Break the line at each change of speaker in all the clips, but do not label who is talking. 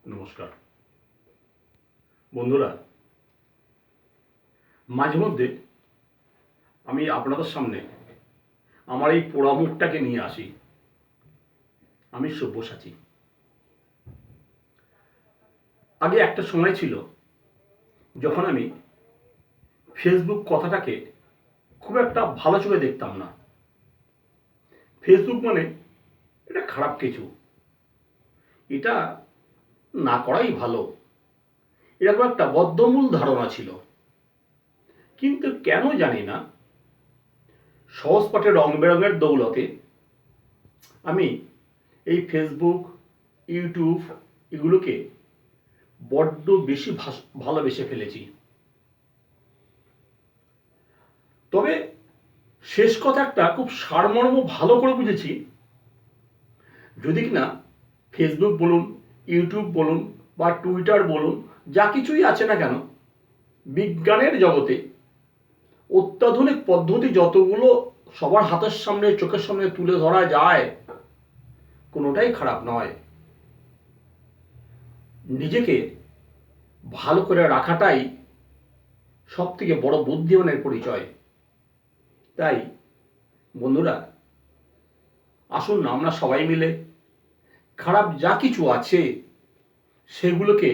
নমস্কার বন্ধুরা, মাঝে মধ্যে আমি আপনাদের সামনে আমার এই পোড়া মুখটাকে নিয়ে আসি। আমি সব্যসাচী। আগে একটা সময় ছিল যখন আমি ফেসবুক কথাটাকে খুব একটা ভালো চোখে দেখতাম না। ফেসবুক মানে এটা খারাপ কিছু, এটা না করাই ভালো, এরকম একটা বদ্ধমূল ধারণা ছিল। কিন্তু কেন জানি না, সহজ পাঠে রং বেরঙের দৌলতে আমি এই ফেসবুক, ইউটিউব এগুলোকে বড্ড বেশি ভালোবেসে ফেলেছি। তবে শেষ কথা একটা খুব সারমর্ম ভালো করে বুঝেছি, যদি কিনা ফেসবুক বলুন, ইউটিউব বলুন বা টুইটার বলুন, যা কিছুই আছে না কেন, বিজ্ঞানের জগতে অত্যাধুনিক পদ্ধতি যতগুলো সবার হাতের সামনে, চোখের সামনে তুলে ধরা যায়, কোনোটাই খারাপ নয়। নিজেকে ভালো করে রাখাটাই সব থেকে বড় বুদ্ধিমানের পরিচয়। তাই বন্ধুরা, আসুন না আমরা সবাই মিলে খারাপ যা কিছু আছে সেগুলোকে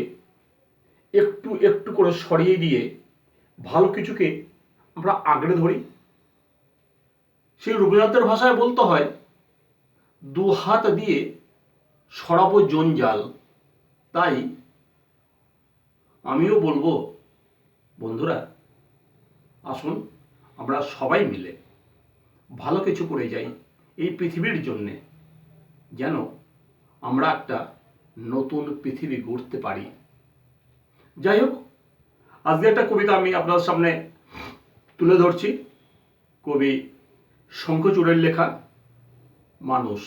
একটু একটু করে সরিয়ে দিয়ে ভালো কিছুকে আমরা আঁকড়ে ধরি। সেই রবীন্দ্রনাথের ভাষায় বলতে হয়, দু হাত দিয়ে সরাবো জঞ্জাল। তাই আমিও বলবো, বন্ধুরা আসুন আমরা সবাই মিলে ভালো কিছু করে যাই এই পৃথিবীর জন্যে, যেন আমরা একটা নতুন পৃথিবী গড়তে পারি। যাই হোক, আজকে একটা কবিতা আমি আপনার সামনে তুলে ধরছি। কবি শঙ্খচূড়ের লেখা মানুষ।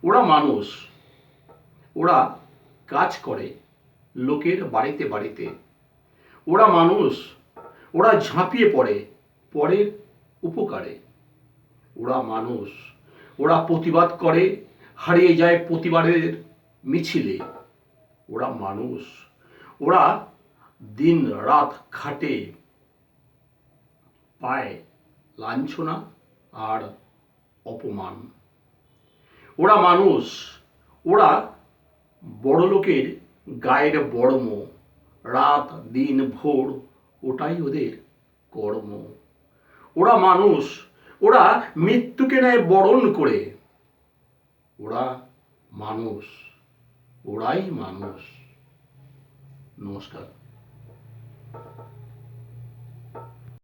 ওরা মানুষ, ওরা কাজ করে লোকের বাড়িতে বাড়িতে। ওরা মানুষ, ওরা ঝাঁপিয়ে পড়ে পরের উপকারে। ওরা মানুষ, ওরা প্রতিবাদ করে হারিয়ে যায় প্রতিবাদের মিছিলে। ওরা মানুষ, ওরা দিন রাত খাটে, পায় লাঞ্ছনা আর অপমান। ওরা মানুষ, ওরা বড় লোকের গায়ের বর্ম, রাত দিন ভোর ওটাই ওদের কর্ম। ওরা মানুষ, ওরা মৃত্যুকে নেয় বরণ করে। ওরা মানুষ, ওরাই মানুষ। নমস্কার।